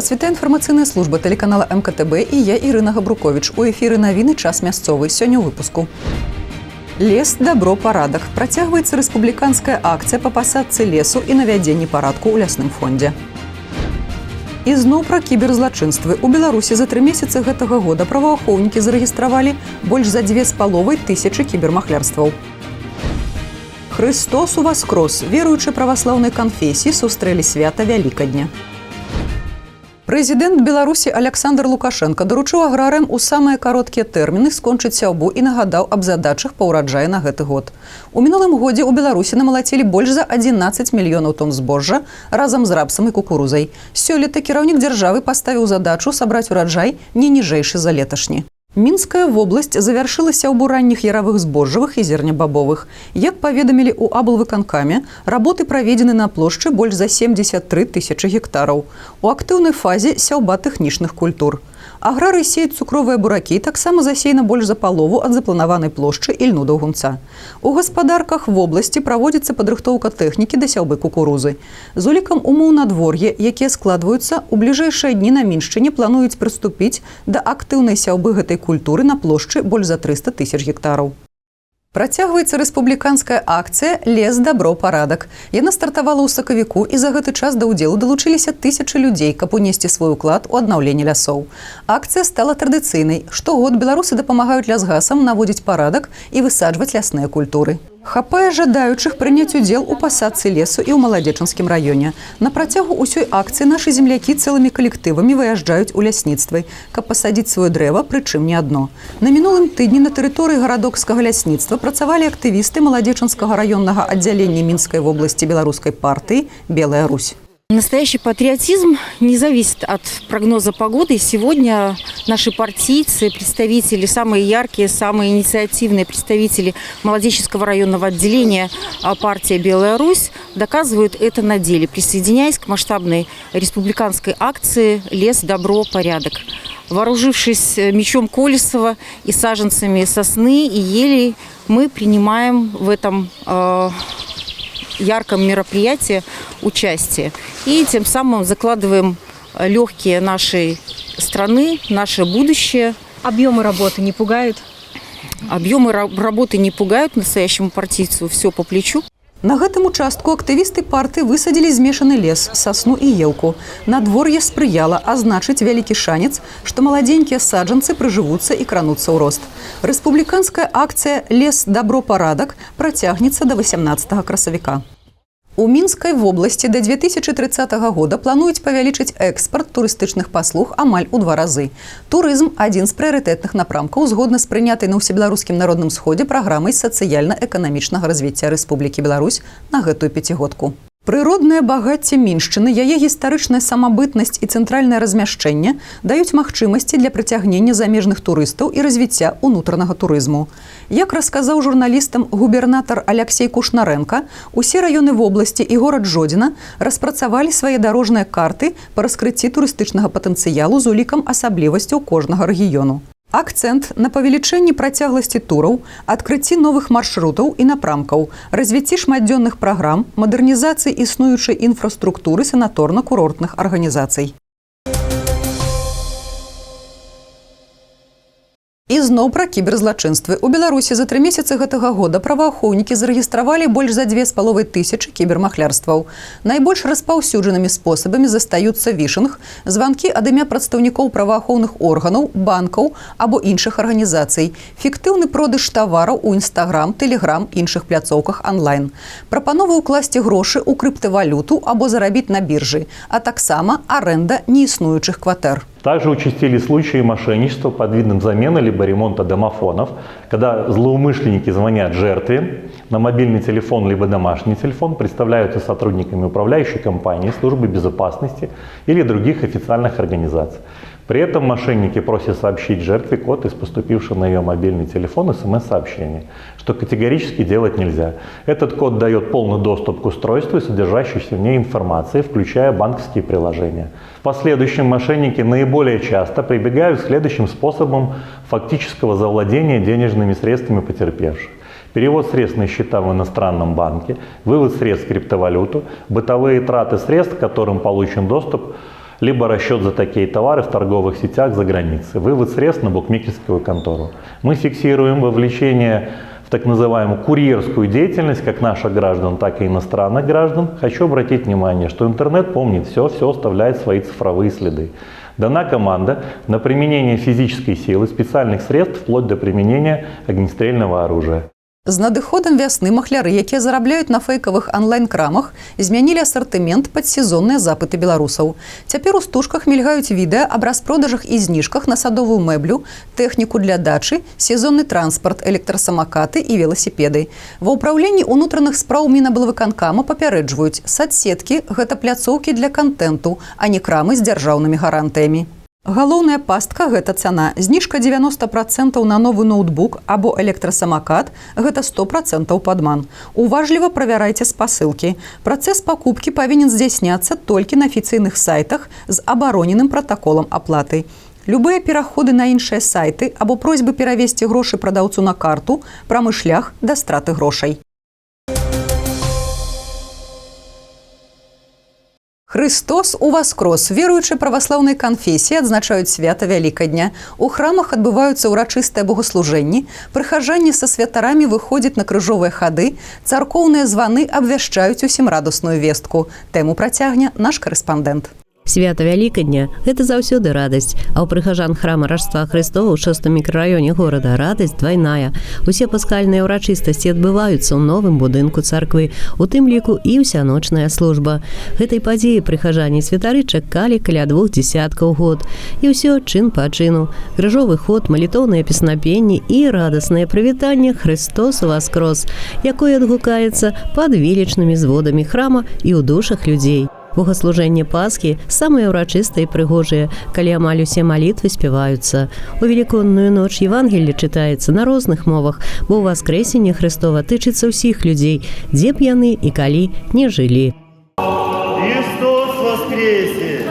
Вас вітае інфармацыйная служба тэлеканала МКТБ і я, Ірына Габруковіч. У эфіры навіны «Час мясцовы». Сёння ў выпуску. Лес, добро, парадак. Працягваецца рэспубліканская акцыя па пасадцы лесу і навядзенні парадку ў лясным фондзе. І зноў пра кіберзлачынствы. У Беларусі за 3 месяцы гэтага года праваахоўнікі зарэгістравалі больш за 2500 кібермахлярстваў. Христос уваскрос. Веруючыя праваслаўнай канфесіі сустрэлі свята Вялікадня. Прэзідэнт Беларусі Александр Лукашенко даручыў аграрыям у самыя кароткія тэрміны скончыць сяўбу і нагадаў аб задачах па ўраджаі на гэты год. У мінулым годзе ў Беларусі намалацілі больш за 11 мільёнаў тонн збожжа разам з рапсам і кукурузай. Сёлета кіраўнік дзяржавы паставіў задачу сабраць ураджай не ніжэйшы за леташні. Мінская вобласць завяршыла сяўбу ранніх яравых збожжавых і зернебабовых. Як паведамілі ў аблвыканкаме, работы праведзены на плошчы больш за 73 тысячы гектараў. У актыўнай фазе сяўба тэхнічных культур. Аграры сеюць цукровыя буракі, таксама засеяна больш за палову ад запланаванай плошчы і льну даўгунца. У гаспадарках вобласці праводзіцца падрыхтоўка тэхнікі да сяўбы кукурузы. З улікам умоў надвор'я, якія складваюцца, у бліжэйшыя дні на Міншчыне плануюць прыступіць да актыўнай сяўбы гэтай культуры на плошчы больш за 300 тысяч гектараў. Працягваецца рэспубліканская акцыя «Лес, добро, парадак». Яна стартавала ў сакавіку, і за гэты час да ўдзелу далучыліся тысячы людзей, каб унесці свой уклад у аднаўленне лясоў. Акцыя стала традыцыйнай. Штогод беларусы дапамагаюць лясгасам наводзіць парадак і высаджваць лясныя культуры. Хапае жадаючых прыняць удзел у пасадцы лесу і ў Маладзечанскім раёне. На працягу ўсёй акцыі нашы землякі цэлымі калектывамі выязджаюць у лясніцтвы, каб пасадзіць сваё дрэва, прычым не адно. На мінулым тыдні на тэрыторыі гарадокскага лясніцтва працавалі актывісты Маладзечанскага раённага аддзялення Мінскай вобласці беларускай партыі «Белая Русь». Настоящий патриотизм не зависит от прогноза погоды. Сегодня наши партийцы, представители, самые яркие, самые инициативные представители Молодеченского районного отделения партии «Белая Русь» доказывают это на деле, присоединяясь к масштабной республиканской акции «Лес, добро, порядок». Вооружившись мечом Колесова и саженцами сосны и елей, мы принимаем в этом ярком мероприятии участие. И тем самым закладываем легкие нашей страны, наше будущее. Объемы работы не пугают? Объемы работы не пугают настоящему партийцу, все по плечу. На гэтым участку актывісты партыі высадзілі змешаны лес, сасну і елку. Надвор'е спрыяла, а значыць вялікі шанец, што маладзенькія саджанцы прыжывуцца і крануцца ў рост. Рэспубліканская акцыя «Лес, добро, парадак» працягнецца да 18 красавіка. У Мінскай вобласці да 2030 года плануюць павялічыць экспарт турыстычных паслуг амаль у 2 разы. Турызм – адзін з прыярытэтных напрамкаў згодна з прынятай на ўсебеларускім народным сходзе праграмай сацыяльна-эканамічнага развіцця Рэспублікі Беларусь на гэтую пяцігодку. Прыроднае багацце Міншчыны, яе гістарычная самабытнасць і цэнтральнае размяшчэнне даюць магчымасці для прыцягнення замежных турыстаў і развіцця ўнутранага турызму. Як расказаў журналістам губернатар Аляксей Кушнарэнка, усе раёны вобласці і горад Жодзіна распрацавалі свае дарожныя карты па раскрыцці турыстычнага патэнцыялу з улікам асаблівасцяў кожнага рэгіёну. Акцэнт на павелічэнні працягласці тураў, адкрыцці новых маршрутаў і напрамкаў, развіцці шматдзённых праграм, мадэрнізацыі існуючай інфраструктуры санаторна-курортных арганізацый. І зноў пра кіберзлачынствы. У Беларусі за 3 месяцы гэтага года праваахоўнікі зарэгістравалі больш за 2500 кібермахлярстваў. Найбольш распаўсюджанымі спосабамі застаюцца вішынг, званкі ад імя прадстаўнікоў праваахоўных органаў, банкаў або іншых арганізацый, фіктыўны продаж тавараў у Інстаграм, Тэлеграм, іншых пляцоўках онлайн, прапановы ўкласці грошы ў крыптавалюту або зарабіць на біржы, а таксама арэнда неіснуючых кватэр. Также участились случаи мошенничества под видом замены либо ремонта домофонов, когда злоумышленники звонят жертве на мобильный телефон либо домашний телефон, представляются сотрудниками управляющей компании, службы безопасности или других официальных организаций. При этом мошенники просят сообщить жертве код из поступившего на ее мобильный телефон СМС-сообщения, что категорически делать нельзя. Этот код дает полный доступ к устройству и содержащейся в ней информации, включая банковские приложения. В последующем мошенники наиболее часто прибегают к следующим способам фактического завладения денежными средствами потерпевших. Перевод средств на счета в иностранном банке, вывод средств в криптовалюту, бытовые траты средств, к которым получен доступ либо расчет за такие товары в торговых сетях за границей, вывод средств на букмекерскую контору. Мы фиксируем вовлечение в так называемую курьерскую деятельность как наших граждан, так и иностранных граждан. Хочу обратить внимание, что интернет помнит все оставляет свои цифровые следы. Дана команда на применение физической силы, специальных средств, вплоть до применения огнестрельного оружия. З надыходам вясны махляры, якія зарабляюць на фэйкавых онлайн-крамах, змянілі асартымент пад сезонныя запыты беларусаў. Цяпер у стужках мільгаюць відэа аб распродажах і зніжках на садовую мэблю, тэхніку для дачы, сезонны транспарт, электрасамакаты і веласіпеды. Ва ўпраўленні ўнутраных спраў Мінаблвыканкама папярэджваюць: садсеткі – гэта пляцоўкі для кантэнту, а не крамы з дзяржаўнымі гарантыямі. Галоўная пастка – гэта цана. Зніжка 90% на новы ноутбук або электрасамакат – гэта 100% падман. Уважліва правярайце спасылкі. Працэс пакупкі павінен здзяйсняцца толькі на афіцыйных сайтах з абароненым пратаколам аплаты. Любыя пераходы на іншыя сайты або просьбы перавесці грошы прадаўцу на карту – прамы шлях да страты грошай. Христос уваскрос! Веруючыя праваслаўнай канфесіі адзначаюць свята Вялікадня. У храмах адбываюцца ўрачыстыя богаслужэнні, прыхаджанне са святарамі выходзяць на крыжовыя хады, царкоўныя званы абвяшчаюць усім радасную вестку. Тэму працягне наш карэспандэнт. Свята Вялікадня – гэта заўсёды радасць, а ў прыхажан храма Раждства Христова ў 6-м мікрараёне горада радасць двайная. Усе пасхальныя ўрачыстасці адбываюцца ў новым будынку царквы, у тым ліку і ўсяночная служба. Гэтай падзеі прыхажане святары чакалі каля 2 дзесяткаў год. І ўсё чын па чыну. Крыжовы ход, малітоўныя песнапенні і радаснае прывітанне «Христос уваскрос», якое адгукаецца пад велічнымі зводамі храма і ў душах людзей. Богаслужэнне Пасхі самыя ўрачыстыя і прыгожыя, калі амаль усе малітвы спяваюцца. У Велікодную ноч Евангелле чытаецца на розных мовах, бо ўваскрэсенне Христова тычыцца ўсіх людзей, дзе б яны і калі не жылі. Христос воскресе!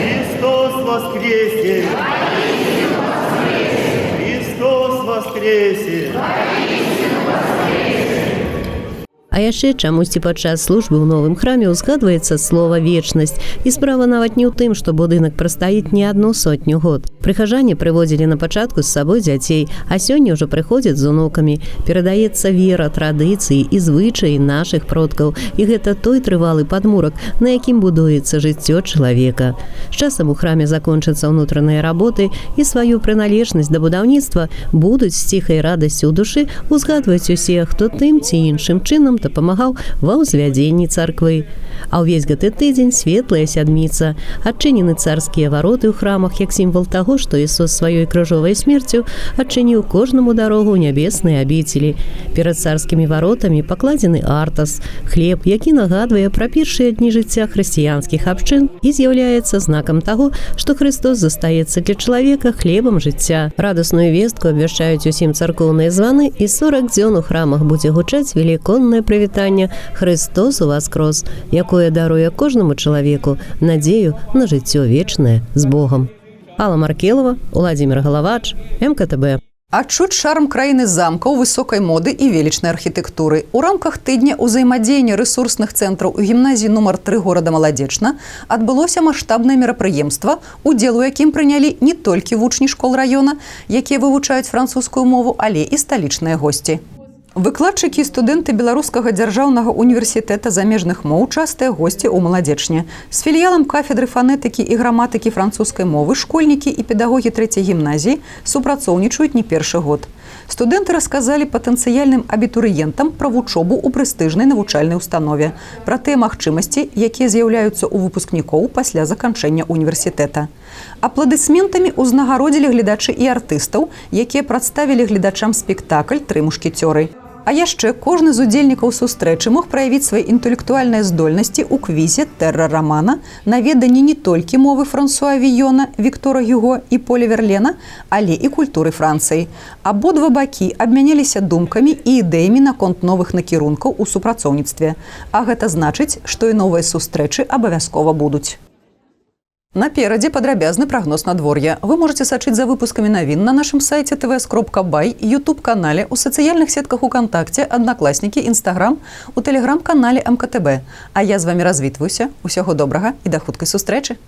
Христос воскресе! Христос воскресе! А яшчэ чамусьці падчас службы ў новым храме ўзгадваецца слова «вечнасць». І справа нават не ў тым, што будынак прастаіць не 100 год. Прыхажане прыводзілі на пачатку з сабой дзяцей, а сёння ўжо прыходзяць з унукамі. Перадаецца вера, традыцыі і звычаі нашых продкаў. І гэта той трывалы падмурак, на якім будуецца жыццё чалавека. З часам у храме закончацца ўнутраныя работы і сваю прыналежнасць да будаўніцтва будуць з ціхай радасцю ў душы узгадваць усе, хто тым ці іншым чынам дапамагаў ва ўзвядзенні царквы. А ўвесь гэты тыдзень светлая сядміца. Адчынены царскія вароты ў храмах як сімвал таго, што Ісус сваёй крыжовай смерцю адчыніў кожнаму дарогу ў нябесныя абіцелі. Перад царскімі варотамі пакладзены артас, хлеб, які нагадвае пра першыя дні жыцця хрысціянскіх абчын і з'яўляецца знакам таго, што Христос застаецца для чалавека хлебам жыцця. Радасную вестку абвяшчаюць усім царкоўныя званы, і 40 дзён у храмах будзе гучаць велікоднае прывітанне «Христос уваскрос», якое даруе кожнаму чалавеку надзею на жыццё вечнае з Богам. Алла Маркелова, Владимир Головач, МКТБ. Адчуць шарм краіны замкаў, высокай моды і велічнай архітэктуры. У рамках тыдня ўзаемадзеяння рэсурсных цэнтраў у гімназіі нумар 3 горада Маладзечна адбылося маштабнае мерапрыемства, удзел у якім прынялі не толькі вучні школ раёна, якія вывучаюць французскую мову, але і сталічныя госці. Выкладчыкі і студэнты Беларускага дзяржаўнага універсітэта замежных моў частыя госці ў Маладзечне. З філіялам кафедры фанетыкі і граматыкі французскай мовы школьнікі і педагогі 3-й гімназіі супрацоўнічаюць не першы год. Студэнты расказалі патэнцыяльным абітурыентам пра вучобу ў прэстыжнай навучальнай установе, пра тыя магчымасці, якія з'яўляюцца ў выпускнікоў пасля заканчэння універсітэта. Апладысментамі ўзнагародзілі гледачы і артыстаў, якія прадставілі гледачам спектакль «Тры мушкецёры». А яшчэ кожны з удзельнікаў сустрэчы мог праявіць свае інтэлектуальныя здольнасці ў квізе «Тэрра-рамана» на веданні не толькі мовы Франсуа Віёна, Віктора Гюго і Поля Верлена, але і культуры Францыі. Абодва бакі абмяняліся думкамі і ідэямі наконт новых накірункаў у супрацоўніцтве. А гэта значыць, што і новыя сустрэчы абавязкова будуць. Наперадзе падрабязны прагноз надвор'я. Вы можете сачыць за выпускамі навін на нашым сайце tvs.by, YouTube-канале, у сацыяльных сетках УКонтакце, Аднакласнікі, Інстаграм, у тэлеграм-канале МКТБ. А я з вамі развітваюся. Усяго добрага і да хуткай сустрэчы.